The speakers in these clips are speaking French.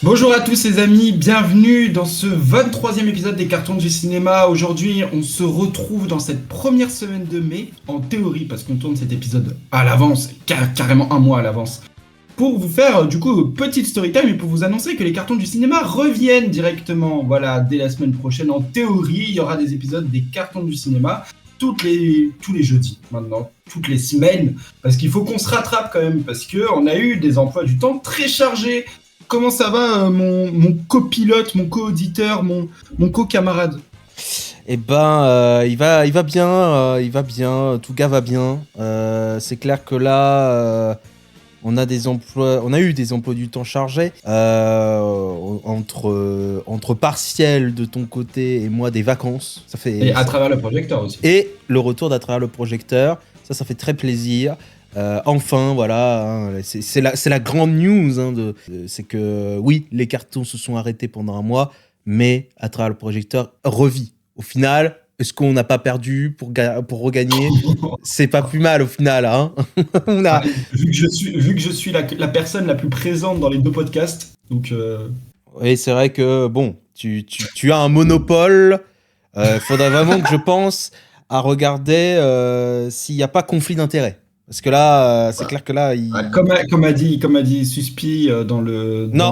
Bonjour à tous les amis, bienvenue dans ce 23e épisode des Cartons du cinéma. Aujourd'hui, on se retrouve dans cette première semaine de mai, en théorie, parce qu'on tourne cet épisode à l'avance, carrément un mois à l'avance, pour vous faire du coup petite story time et pour vous annoncer que les Cartons du cinéma reviennent directement. Voilà, dès la semaine prochaine, en théorie, il y aura des épisodes des Cartons du cinéma tous les jeudis maintenant, toutes les semaines, parce qu'il faut qu'on se rattrape quand même, parce qu'on a eu des emplois du temps très chargés. Comment ça va, mon copilote, mon co-auditeur, mon co-camarade? Eh ben, il va bien, tout gars va bien. C'est clair que là, on a eu des emplois du temps chargés entre partiels de ton côté et moi des vacances. Ça fait et à travers le projecteur aussi. Et le retour d'à travers le projecteur, ça fait très plaisir. Enfin, voilà, hein, c'est la grande news. C'est que oui, les cartons se sont arrêtés pendant un mois, mais à travers le projecteur revit. Au final, est-ce qu'on n'a pas perdu pour regagner? C'est pas plus mal au final. Hein. Vu que je suis la personne la plus présente dans les deux podcasts, donc. Oui, c'est vrai que bon, tu as un monopole. Faudrait vraiment que je pense à regarder s'il n'y a pas conflit d'intérêts. Parce que là, c'est clair que là, comme a dit Suspi dans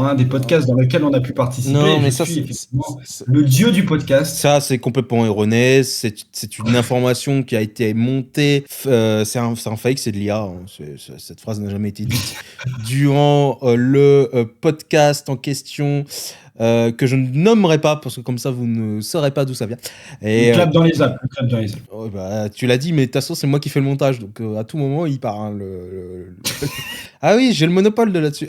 un des podcasts dans lequel on a pu participer. Non, mais ça, suis effectivement le dieu du podcast. Ça, c'est complètement erroné. C'est une information qui a été montée. C'est un fake, c'est de l'IA. Hein. Cette phrase n'a jamais été dite durant le podcast en question. Que je ne nommerai pas parce que comme ça vous ne saurez pas d'où ça vient. Et clap dans les Alpes. Oh, bah, tu l'as dit, mais de toute façon c'est moi qui fais le montage, donc à tout moment il part. Hein, Ah oui, j'ai le monopole de là-dessus.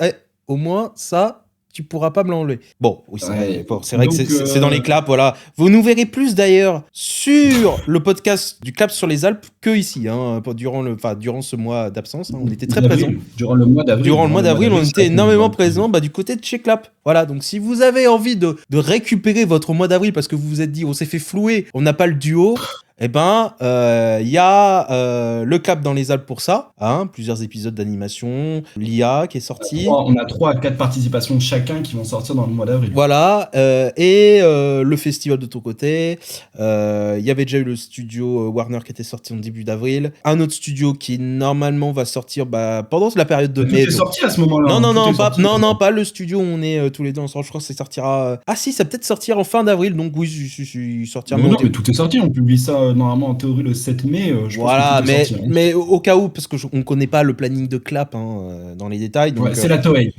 Au moins ça, tu pourras pas me l'enlever. Bon, oui, c'est vrai que c'est dans les claps, voilà. Vous nous verrez plus d'ailleurs sur le podcast du Clap sur les Alpes que ici, hein, durant ce mois d'absence. Hein, on était très présents. Durant le mois d'avril, on était énormément présents du côté de chez Clap. Voilà, donc si vous avez envie de récupérer votre mois d'avril parce que vous vous êtes dit on s'est fait flouer, on n'a pas le duo. Eh ben, y a le Clap dans les Alpes pour ça, hein, plusieurs épisodes d'animation, l'IA qui est sorti. On a 3 à 4 participations de chacun qui vont sortir dans le mois d'avril. Voilà, et le festival de ton côté. Il y avait déjà eu le studio Warner qui était sorti en début d'avril. Un autre studio qui normalement va sortir pendant la période de mai. Tout est sorti à ce moment-là. Non, pas le studio où on est tous les deux ensemble. Je crois que ça sortira. Ah si, ça peut-être sortir en fin d'avril. Donc oui, il sortira. Non, mais tout est sorti. On publie ça normalement en théorie le 7 mai. Voilà, mais au cas où, parce qu'on connaît pas le planning de Clap dans les détails. Donc, c'est la Toei.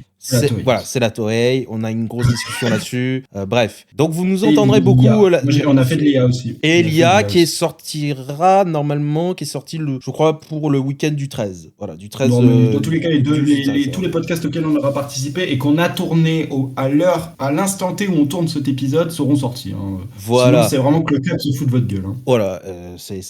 Voilà, c'est la Toei. On a une grosse discussion là-dessus. Bref, donc vous nous entendrez beaucoup. On a fait de l'IA aussi. Et l'IA qui sortira normalement, qui est sorti je crois pour le week-end du 13. Voilà, du 13. Dans tous les cas, tous les podcasts auxquels on aura participé et qu'on a tourné à l'instant T où on tourne cet épisode seront sortis. Hein. Voilà. Sinon, c'est vraiment que le Clap se fout de votre gueule. Hein. Voilà, ce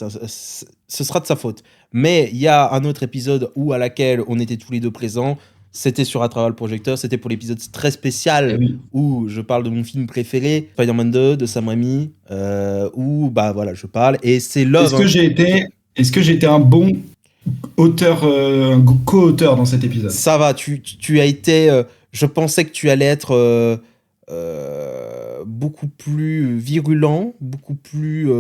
sera de sa faute. Mais il y a un autre épisode à laquelle on était tous les deux présents. C'était sur À travers le projecteur, c'était pour l'épisode très spécial où je parle de mon film préféré, Spider-Man 2 de Sam Raimi, où voilà, je parle et c'est Love. Est-ce que j'ai été un bon auteur, un co-auteur dans cet épisode? Ça va, tu as été. Je pensais que tu allais être beaucoup plus virulent, beaucoup plus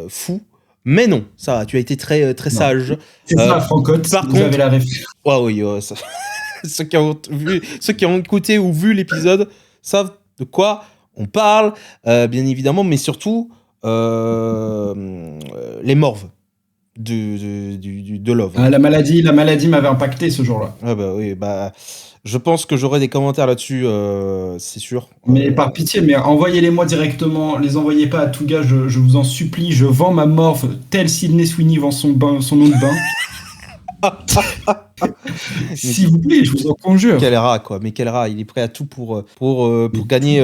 fou. Mais non, ça va, tu as été très, très sage. C'est ça, Francotte, par vous contre, avez la référence. Oui, ça... ceux qui ont écouté ou vu l'épisode savent de quoi on parle, bien évidemment, mais surtout les morves de Love. Ah, la maladie m'avait impacté ce jour-là. Ah oui, je pense que j'aurai des commentaires là-dessus, c'est sûr. Mais par pitié, mais envoyez-les-moi directement, les envoyez pas à tout gars, je vous en supplie, je vends ma morve tel Sydney Sweeney vend son nom de bain. S'il vous plaît, je vous en conjure. Quel rat, quoi. Mais quel rat, il est prêt à tout pour gagner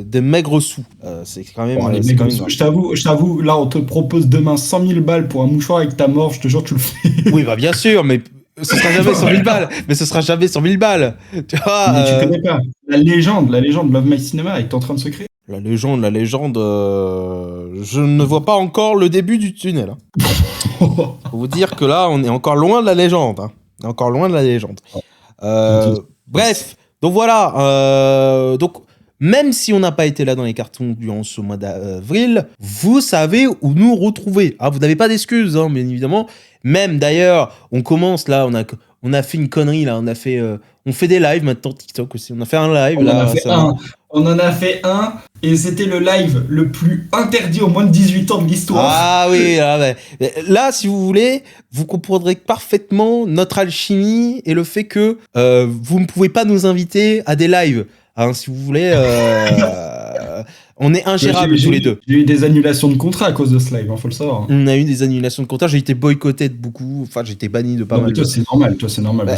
des maigres sous. C'est quand même. Je t'avoue, là, on te propose demain 100 000 balles pour un mouchoir avec ta morve, je te jure, tu le fais. Oui, bien sûr, mais ce sera jamais 100 000 balles. Mais ce sera jamais 100 000 balles. Tu vois, mais tu connais pas. La légende Love My Cinema est en train de se créer. La légende, je ne vois pas encore le début du tunnel. Faut vous dire que là, on est encore loin de la légende. Hein. On est encore loin de la légende. Bref, Donc voilà, donc même si on n'a pas été là dans les cartons durant ce mois d'avril, vous savez où nous retrouver. Ah, vous n'avez pas d'excuses, hein, bien évidemment. Même d'ailleurs, on commence là, on a fait une connerie là, on fait des lives maintenant TikTok aussi. On a fait un live là. On en a fait un et c'était le live le plus interdit aux moins de 18 ans de l'histoire. Ah oui, là, si vous voulez, vous comprendrez parfaitement notre alchimie et le fait que vous ne pouvez pas nous inviter à des lives. Hein, si vous voulez, on est ingérables tous les deux. J'ai eu des annulations de contrat à cause de ce live, faut le savoir. On a eu des annulations de contrat, j'ai été boycotté de beaucoup, enfin j'ai été banni de pas mal. Toi c'est normal,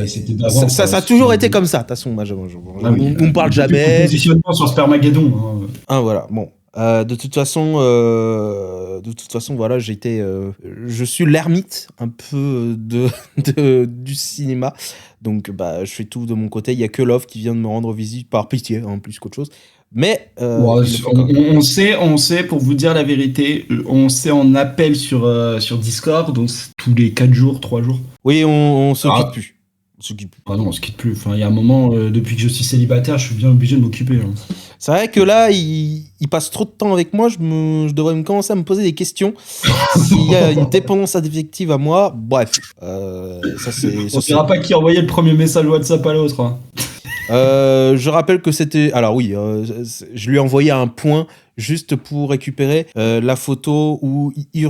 c'était d'avant. Ça a toujours été comme ça, de toute façon, on me parle jamais. Positionnement sur Spermageddon. Ah voilà, bon. De toute façon, voilà, je suis l'ermite un peu du cinéma. Donc, je fais tout de mon côté. Il y a que Love qui vient de me rendre visite par pitié, en plus qu'autre chose. Mais on sait, pour vous dire la vérité, on sait en appel sur Discord, donc tous les 4 jours, 3 jours. Oui, on se quitte plus. Ah non, on se quitte plus. Enfin, il y a un moment, depuis que je suis célibataire, je suis bien obligé de m'occuper. Hein. C'est vrai que là, il passe trop de temps avec moi. Je devrais commencer à me poser des questions. S'il y a une dépendance affective à moi, bref. Ça c'est. On ne dira pas qui envoyait le premier message WhatsApp à l'autre. Hein. Je rappelle que c'était. Alors oui, je lui ai envoyé un point juste pour récupérer la photo où il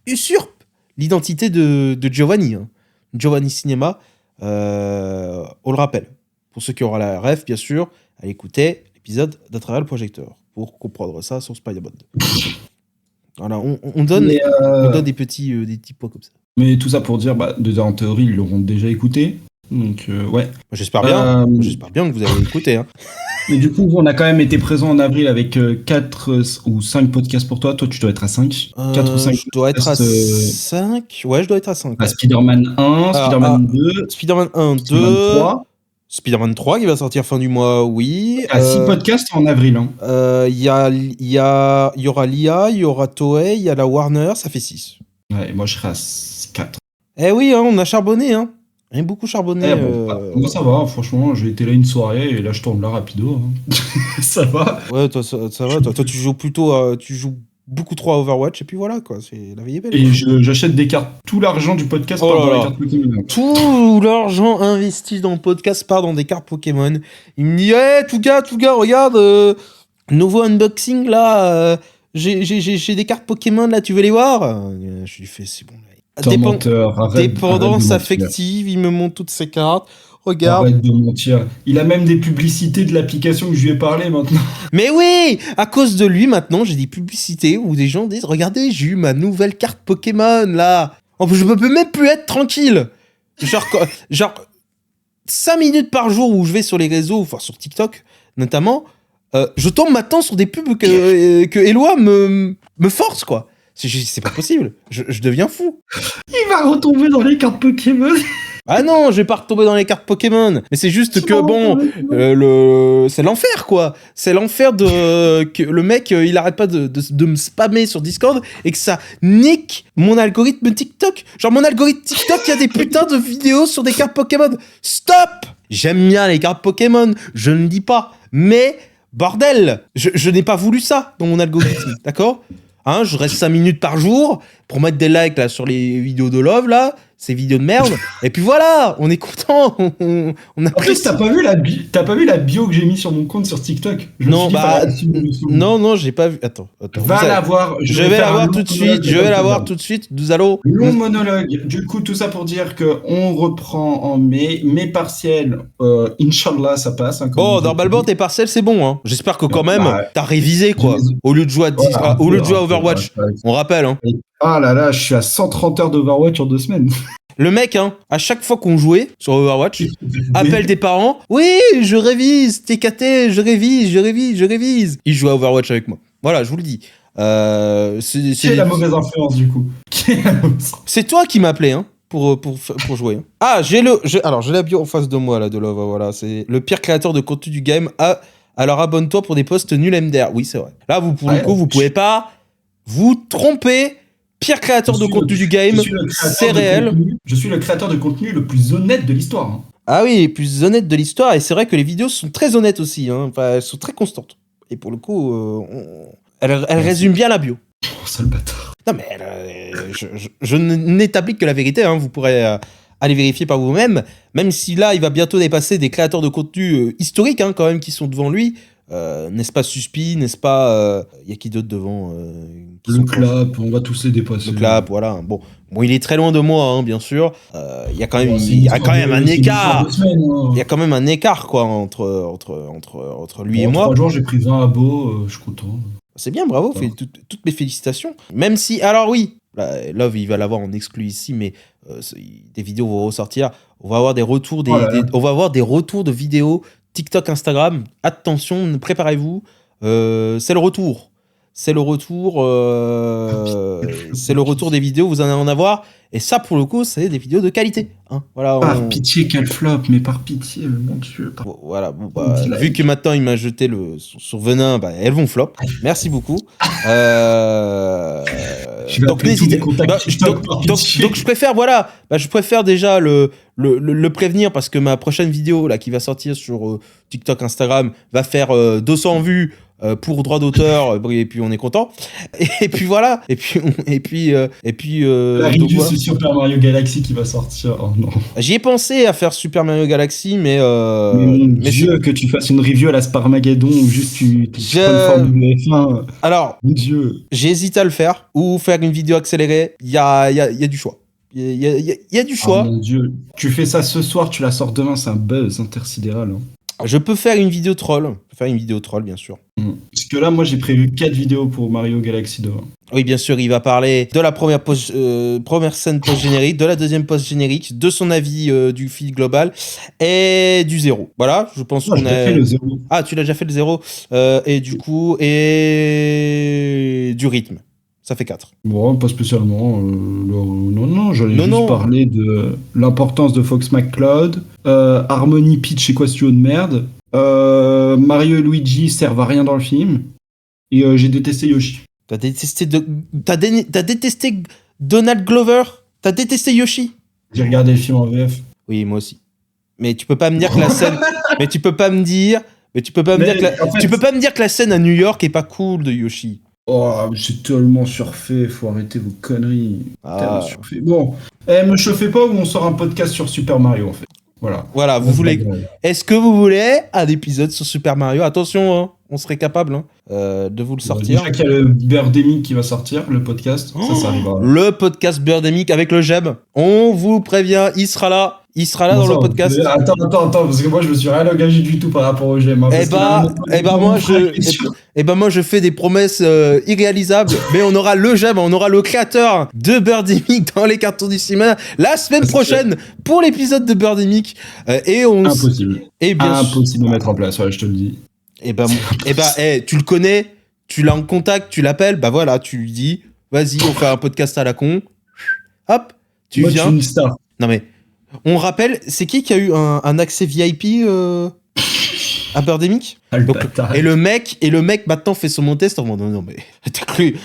usurpe l'identité de Giovanni. Hein. Giovanni Cinema. On le rappelle. Pour ceux qui auront la ref, bien sûr, allez écouter l'épisode d'À travers le projecteur pour comprendre ça sur Spider-Man. Voilà, on donne des petits points comme ça. Mais tout ça pour dire, déjà en théorie, ils l'auront déjà écouté. Donc, ouais. J'espère bien. J'espère bien que vous avez écouté. Hein. Et du coup, on a quand même été présent en avril avec 4 ou 5 podcasts pour toi. Toi, tu dois être à 5. 4 ou 5 je dois être à 5. Ouais, je dois être à 5. Spider-Man 1, Spider-Man 2. Spider-Man 1, 2. Spider-Man 3. Spider-Man 3 qui va sortir fin du mois, oui. 6 podcasts en avril. Il y aura l'IA, il y aura Toei, il y a la Warner, ça fait 6. Ouais, et moi je serai à 4. Eh oui, hein, on a charbonné, hein. On a beaucoup charbonné. Moi ça va, franchement, j'ai été là une soirée et là je tourne là rapido. Hein. Ça va. Ouais, toi ça va. Toi tu joues plutôt, tu joues beaucoup trop à Overwatch et puis voilà quoi, la vie est belle. Et j'achète des cartes, tout l'argent du podcast part dans les cartes Pokémon. Tout l'argent investi dans le podcast part dans des cartes Pokémon. Il me dit, tout gars, regarde, nouveau unboxing là, j'ai des cartes Pokémon là, tu veux les voir? Je lui fais, c'est bon. Dépendance affective, il me montre toutes ses cartes. Regarde. Arrête de mentir. Il a même des publicités de l'application que je lui ai parlé maintenant. Mais oui, à cause de lui maintenant, j'ai des publicités où des gens disent, regardez, j'ai eu ma nouvelle carte Pokémon là. En plus, je peux même plus être tranquille. Genre 5 minutes par jour où je vais sur les réseaux, enfin sur TikTok notamment, je tombe maintenant sur des pubs que Eloi me force quoi. C'est pas possible, je deviens fou. Il va retomber dans les cartes Pokémon. Ah non, je vais pas retomber dans les cartes Pokémon. Mais c'est juste que bon, c'est l'enfer quoi. C'est l'enfer que le mec il arrête pas de me spammer sur Discord et que ça nique mon algorithme TikTok. Genre mon algorithme TikTok, il y a des putains de vidéos sur des cartes Pokémon. Stop. J'aime bien les cartes Pokémon, je ne dis pas. Mais bordel, je n'ai pas voulu ça dans mon algorithme, d'accord ? Hein, je reste 5 minutes par jour pour mettre des likes là sur les vidéos de Love là, ces vidéos de merde. Et puis voilà, on est content. On a en plus, t'as pas vu la bio que j'ai mis sur mon compte sur TikTok? Non, j'ai pas vu. Attends. Va la voir. Je vais la voir tout de suite. Nous allons. Long monologue. Du coup, tout ça pour dire que on reprend en mai. Mes partiels, Inch'Allah, ça passe. Hein, normalement, tes partiels, c'est bon. Hein. J'espère que quand même, t'as révisé quoi. Au lieu de jouer à Overwatch. On rappelle. Hein. Ah là, je suis à 130 heures d'Overwatch en 2 semaines. Le mec, hein, à chaque fois qu'on jouait sur Overwatch, appelle des parents. Oui, je révise, TKT, je révise. Il joue à Overwatch avec moi. Voilà, je vous le dis. C'est la mauvaise influence du coup. C'est toi qui m'appelais, hein, pour jouer. Hein. Ah, j'ai la bio en face de moi là de Love. Voilà, c'est le pire créateur de contenu du game. Alors abonne-toi pour des posts nuls MDR. Oui, c'est vrai. Là, vous pouvez pas vous tromper. Pire créateur de contenu du game, c'est réel. Je suis le créateur de contenu le plus honnête de l'histoire. Hein. Ah oui, les plus honnêtes de l'histoire. Et c'est vrai que les vidéos sont très honnêtes aussi. Hein. Enfin, elles sont très constantes. Et pour le coup, elles résument bien la bio. Oh, sale bâtard. Non, mais je n'établis que la vérité. Hein. Vous pourrez aller vérifier par vous-même. Même si là, il va bientôt dépasser des créateurs de contenu historiques, hein, quand même, qui sont devant lui. N'est-ce pas Suspi, n'est-ce pas... y a qui d'autre devant Le clap, on va tous les dépasser. Le clap, voilà. Bon, il est très loin de moi, hein, bien sûr. Il y a quand même, un écart. Il y a quand même un écart, quoi, entre lui et moi. 3 jours, j'ai pris 20 abos, je suis content. C'est bien, bravo, toutes mes félicitations. Même si, alors oui, Love, il va l'avoir en exclu ici, mais des vidéos vont ressortir. On va avoir des retours, on va avoir des retours de vidéos TikTok, Instagram. Attention, préparez-vous. C'est le retour. C'est le retour des vidéos, vous allez en avoir. Et ça, pour le coup, c'est des vidéos de qualité. Hein. Voilà, par pitié, quel flop, mais par pitié, mon Dieu. Voilà, vu que maintenant il m'a jeté son venin, elles vont flop. Merci beaucoup. Donc n'hésitez. Donc je préfère, je préfère déjà le prévenir parce que ma prochaine vidéo là qui va sortir sur TikTok, Instagram va faire 200 vues. Pour droit d'auteur, et puis on est content. Et puis voilà. Et puis la review c'est Super Mario Galaxy qui va sortir. Oh non. J'y ai pensé à faire Super Mario Galaxy, mais mon Dieu, que tu fasses une review à la Sparmageddon ou juste tu prends une forme de F1. Alors, mon Dieu. J'ai hésité à le faire ou faire une vidéo accélérée. Il y a du choix. Il y a du choix. Oh mon Dieu. Tu fais ça ce soir, tu la sors demain, c'est un buzz intersidéral. Hein. Je peux faire une vidéo troll. Bien sûr. Parce que là, moi, j'ai prévu 4 vidéos pour Mario Galaxy 2. Oui, bien sûr, il va parler de la première scène post-générique, de la deuxième post-générique, de son avis du feed global et du 0. Voilà, je pense qu'on a... fait le 0. Ah, tu l'as déjà fait le 0. Et du coup, et du rythme. Ça fait 4. Bon, pas spécialement. Non, j'allais juste parler de l'importance de Fox McCloud, Harmony Peach et quoi ce duo de merde, Mario et Luigi servent à rien dans le film, et j'ai détesté Yoshi. T'as détesté Donald Glover? T'as détesté Yoshi? J'ai regardé le film en VF. Oui, moi aussi. Mais tu peux pas me dire que la scène... tu peux pas me dire que la scène à New York est pas cool de Yoshi. Oh, c'est tellement surfait, faut arrêter vos conneries. Tellement surfait. Bon, me chauffez pas ou on sort un podcast sur Super Mario en fait. Voilà, vous voulez... Est-ce que vous voulez un épisode sur Super Mario? Attention, hein, on serait capable de vous le sortir. Déjà qu'il y a le Birdemic qui va sortir, le podcast, ça arrivera. Le podcast Birdemic avec le Jeb. On vous prévient, il sera là. Il sera là dans le podcast. Attends, parce que moi je me suis rien engagé du tout par rapport au GM. Moi je fais des promesses irréalisables, mais on aura le GM, on aura le créateur de Birdemic dans les cartons du cinéma la semaine prochaine pour l'épisode de Birdemic. Impossible. Impossible de mettre en place, ouais, je te le dis. Tu le connais, tu l'as en contact, tu l'appelles, voilà, tu lui dis, vas-y, on fait un podcast à la con. Hop, tu viens. Je suis une star. Non mais. On rappelle, c'est qui a eu un accès VIP à Birdemic? Et le mec maintenant fait son test en mode non mais t'as cru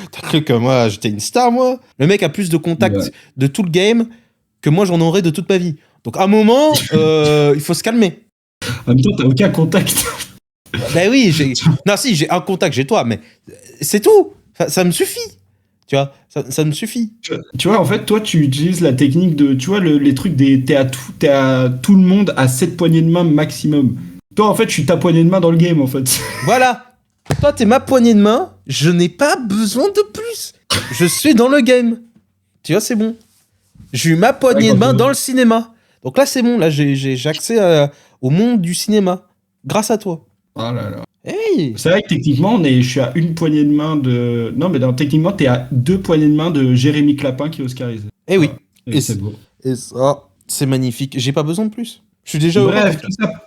que moi j'étais une star moi? Le mec a plus de contacts de tout le game que moi j'en aurais de toute ma vie. Donc à un moment, il faut se calmer. En même temps, t'as aucun contact. Ben oui, j'ai un contact, j'ai toi, mais c'est tout. Ça me suffit. Tu vois, ça me suffit. Tu vois, en fait, toi, tu utilises la technique de... Tu vois, les trucs t'es à tout le monde à 7 poignées de main maximum. Toi, en fait, je suis ta poignée de main dans le game, en fait. Voilà. Toi, t'es ma poignée de main. Je n'ai pas besoin de plus. Je suis dans le game. Tu vois, c'est bon. J'ai eu ma poignée de main dans le cinéma. Donc là, c'est bon. Là, j'ai accès au monde du cinéma. Grâce à toi. Oh là là. Hey. C'est vrai que techniquement, je suis à une poignée de main de... Non, mais techniquement, t'es à 2 poignées de main de Jérémy Clapin qui est oscarisé. Eh oui. Et c'est beau. Et ça, c'est magnifique. J'ai pas besoin de plus. Je suis déjà Bref,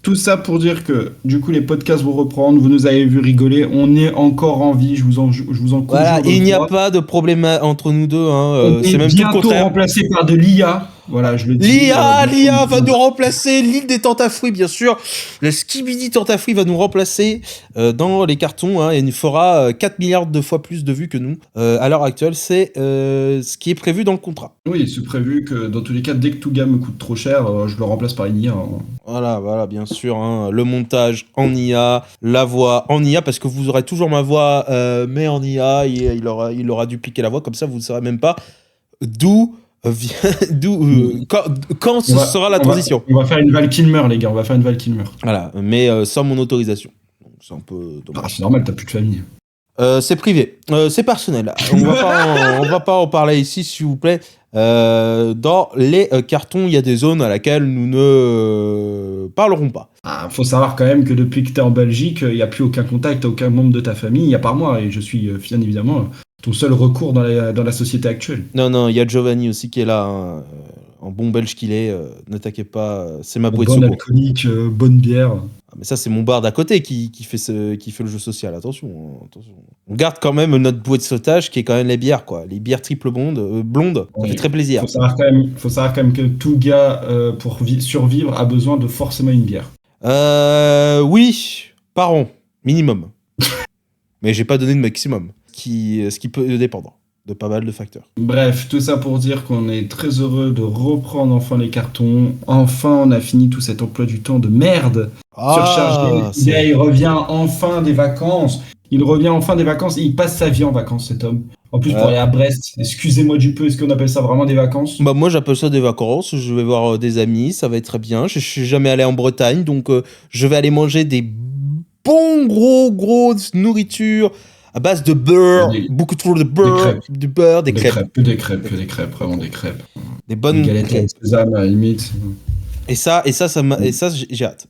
tout ça pour dire que, du coup, les podcasts vont reprendre. Vous nous avez vu rigoler. On est encore en vie. Je vous en conjure. Voilà, il n'y a pas de problème entre nous deux. Hein. On est c'est même bientôt tout le contraire. remplacé par de l'IA. Voilà, je le dis. L'IA va nous remplacer, l'île des tentafruits, bien sûr. Le Skibidi Tentafruit va nous remplacer dans les cartons, hein, et il fera 4 milliards de fois plus de vues que nous. À l'heure actuelle, c'est ce qui est prévu dans le contrat. Oui, c'est prévu que dans tous les cas, dès que Touga me coûte trop cher, je le remplace par une IA. Voilà, bien sûr. Hein, le montage en IA, la voix en IA, parce que vous aurez toujours ma voix, mais en IA, il aura dupliqué la voix, comme ça vous ne saurez même pas d'où quand ce sera la transition. On va faire une Val Kilmer, les gars, on va faire une Val Kilmer. Voilà, mais sans mon autorisation. Donc c'est un peu dommage. Ah, c'est normal, t'as plus de famille. C'est privé, c'est personnel. On va pas en parler ici, s'il vous plaît. Dans les cartons, il y a des zones à laquelle nous ne parlerons pas. Ah, faut savoir quand même que depuis que t'es en Belgique, il n'y a plus aucun contact, aucun membre de ta famille, à part moi, et je suis bien évidemment ton seul recours dans la société actuelle. Non, il y a Giovanni aussi qui est là, hein, en bon belge qu'il est, ne t'inquiète pas, c'est ma bouée de Bonne secours. alcoolique, bonne bière. Ah, mais ça, c'est mon bar d'à côté qui fait le jeu social, attention. On garde quand même notre bouée de sautage qui est quand même les bières, quoi. Les bières triple blondes, ça fait très plaisir. Faut savoir quand même que tout gars, pour survivre, a besoin de forcément une bière. Oui, par an, minimum. Mais j'ai pas donné de maximum, ce qui peut dépendre de pas mal de facteurs. Bref, tout ça pour dire qu'on est très heureux de reprendre enfin les cartons. Enfin, on a fini tout cet emploi du temps de merde surchargé. Il revient enfin des vacances. Il passe sa vie en vacances, cet homme. En plus, pour aller à Brest, excusez-moi du peu, est-ce qu'on appelle ça vraiment des vacances? Bah moi, j'appelle ça des vacances. Je vais voir des amis, ça va être très bien. Je suis jamais allé en Bretagne, donc je vais aller manger des bons gros nourritures à base de beurre, beaucoup trop de beurre, du beurre, des crêpes. Que des crêpes, vraiment des crêpes. Des bonnes galettes avec sésame à la limite. Et ça, j'ai hâte.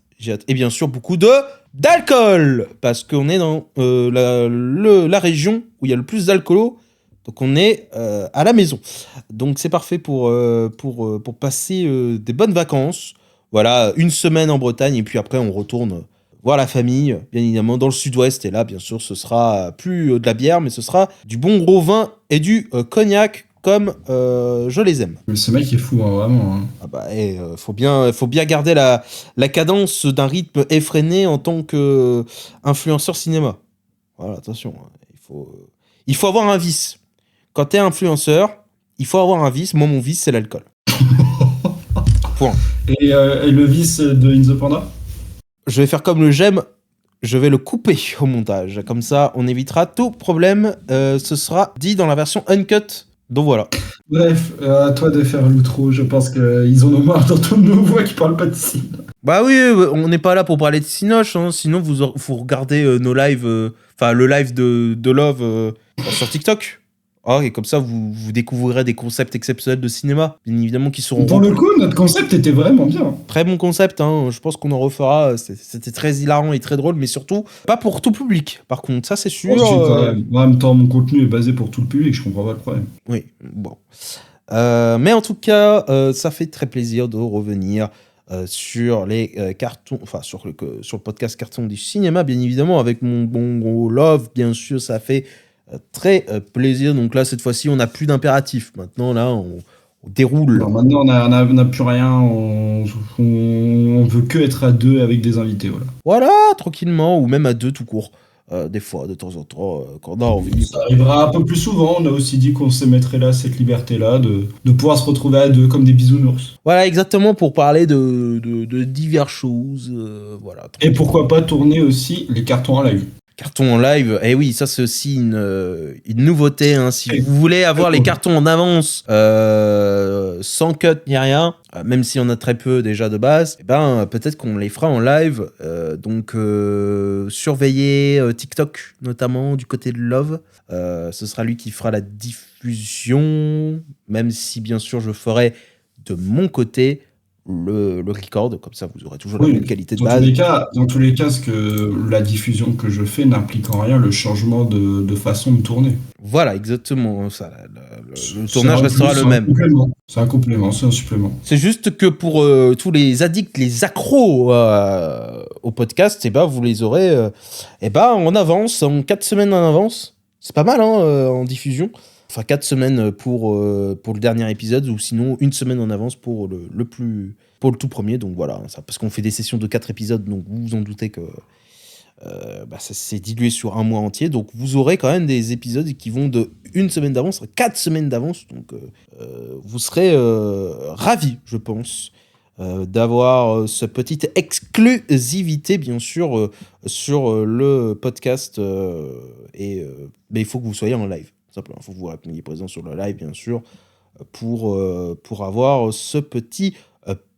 Et bien sûr, beaucoup d'alcool, parce qu'on est dans la région où il y a le plus d'alcoolo, donc on est à la maison. Donc c'est parfait pour passer des bonnes vacances. Voilà, une semaine en Bretagne, et puis après on retourne voir la famille, bien évidemment, dans le sud-ouest. Et là, bien sûr, ce sera plus de la bière, mais ce sera du bon gros vin et du cognac, comme je les aime. Mais ce mec est fou, hein, vraiment. Hein. Ah bah, faut bien garder la cadence d'un rythme effréné en tant qu'influenceur cinéma. Voilà, attention, il faut avoir un vice. Quand t'es influenceur, il faut avoir un vice. Moi, mon vice, c'est l'alcool. Point. Et le vice de In The Panda ? Je vais faire comme le j'aime, je vais le couper au montage. Comme ça, on évitera tout problème. Ce sera dit dans la version uncut. Donc voilà. Bref, à toi de faire l'outro. Je pense qu'ils en ont marre d'entendre nos voix qui parlent pas de cinéma. Bah oui, on n'est pas là pour parler de Cinoche. Hein. Sinon, vous regardez nos lives, enfin le live de Love sur TikTok. Ah, et comme ça, vous découvrirez des concepts exceptionnels de cinéma, bien évidemment, qui seront... Pour le coup, notre concept était vraiment bien. Très bon concept, hein. Je pense qu'on en refera. C'était très hilarant et très drôle, mais surtout, pas pour tout public. Par contre, ça, c'est sûr. En même temps, mon contenu est basé pour tout le public, je comprends pas le problème. Oui, bon. Mais en tout cas, ça fait très plaisir de revenir sur les cartons, enfin, sur le podcast Carton du cinéma, bien évidemment, avec mon bon gros Love, bien sûr, ça fait... très plaisir. Donc là, cette fois-ci, on n'a plus d'impératif. Maintenant, là, on déroule. Alors maintenant, on n'a plus rien. On veut que être à deux avec des invités. Voilà, tranquillement, ou même à deux tout court. Des fois, de temps en temps, quand on a envie. Ça arrivera un peu plus souvent. On a aussi dit qu'on se mettrait là, cette liberté-là, de pouvoir se retrouver à deux comme des bisounours. Voilà, exactement, pour parler de diverses choses. Voilà. Et pourquoi pas tourner aussi les cartons en live. Cartons en live, eh oui, ça c'est aussi une nouveauté. Hein. Si vous voulez avoir les cartons en avance, sans cut ni rien, même si on a très peu déjà de base, eh ben, peut-être qu'on les fera en live. Donc surveillez TikTok, notamment du côté de Love. Ce sera lui qui fera la diffusion, même si bien sûr je ferai de mon côté le record, comme ça vous aurez toujours la même qualité de base. Dans tous les cas, la diffusion que je fais n'implique en rien le changement de façon de tourner. Voilà, exactement. Ça, le tournage restera le même. C'est un complément, c'est un supplément. C'est juste que pour tous les addicts, les accros au podcast, eh ben, vous les aurez en avance, en 4 semaines en avance. C'est pas mal hein, en diffusion. Enfin, 4 semaines pour le dernier épisode, ou sinon 1 semaine en avance pour le tout premier. Donc voilà, ça, parce qu'on fait des sessions de 4 épisodes, donc vous vous en doutez que ça s'est dilué sur un mois entier. Donc vous aurez quand même des épisodes qui vont de 1 semaine d'avance à 4 semaines d'avance. Donc vous serez ravis, je pense, d'avoir cette petite exclusivité, bien sûr, sur le podcast. Mais il faut que vous soyez en live, simplement. Il faut que vous répondiez présent sur le live, bien sûr, pour avoir ce petit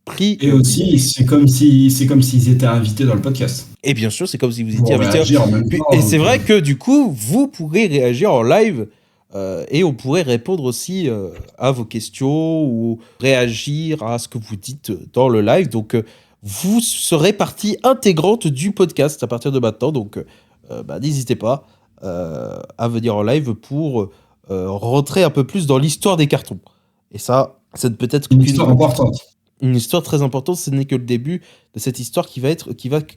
prix. Et aussi, c'est comme s'ils étaient invités dans le podcast. Et bien sûr, c'est comme si vous Pour étiez invité. réagir en même temps, Et c'est vrai que du coup, vous pourrez réagir en live et on pourrait répondre aussi à vos questions ou réagir à ce que vous dites dans le live. Donc, vous serez partie intégrante du podcast à partir de maintenant. Donc, n'hésitez pas à venir en live pour rentrer un peu plus dans l'histoire des cartons. Et ça, c'est peut-être une histoire importante. Une histoire très importante, ce n'est que le début de cette histoire qui va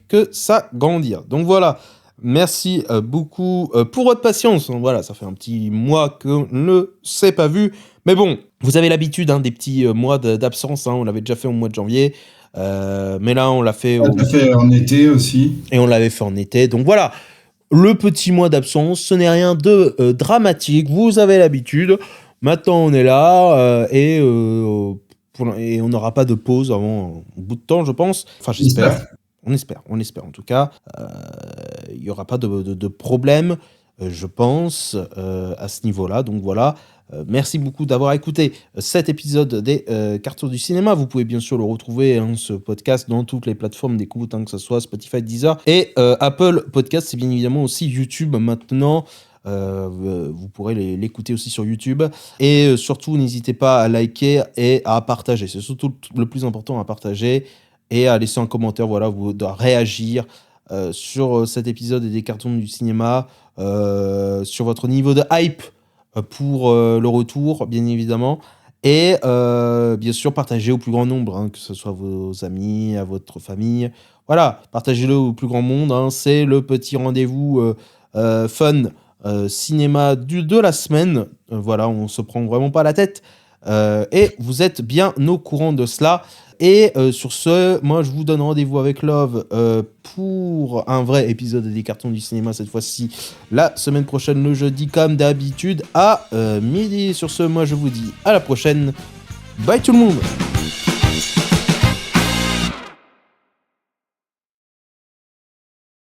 que s'agrandir. Donc voilà, merci beaucoup pour votre patience. Voilà, ça fait un petit mois qu'on ne s'est pas vu. Mais bon, vous avez l'habitude des petits mois d'absence. On l'avait déjà fait au mois de janvier. Mais là, on l'a fait... On l'a fait en été aussi. Et on l'avait fait en été. Donc voilà, le petit mois d'absence, ce n'est rien de dramatique. Vous avez l'habitude. Maintenant, on est là et on n'aura pas de pause avant un bout de temps, je pense. Enfin, j'espère. On espère en tout cas. Il n'y aura pas de problème, je pense, à ce niveau-là. Donc voilà. Merci beaucoup d'avoir écouté cet épisode des Cartons du cinéma. Vous pouvez bien sûr le retrouver, ce podcast, dans toutes les plateformes d'écoute, que ce soit Spotify, Deezer et Apple Podcast. C'est bien évidemment aussi YouTube maintenant. Vous pourrez l'écouter aussi sur YouTube. Et surtout, n'hésitez pas à liker et à partager. C'est surtout le plus important, à partager et à laisser un commentaire. Voilà, vous devez réagir sur cet épisode des Cartons du cinéma, sur votre niveau de hype pour le retour, bien évidemment. Et bien sûr, partagez au plus grand nombre, que ce soit vos amis, à votre famille. Voilà, partagez-le au plus grand monde. C'est le petit rendez-vous fun cinéma de la semaine. Voilà, on se prend vraiment pas la tête. Et vous êtes bien au courant de cela. Et sur ce, moi je vous donne rendez-vous avec Love pour un vrai épisode des Cartons du cinéma, cette fois-ci la semaine prochaine, le jeudi, comme d'habitude, à midi. Sur ce, moi je vous dis à la prochaine. Bye tout le monde.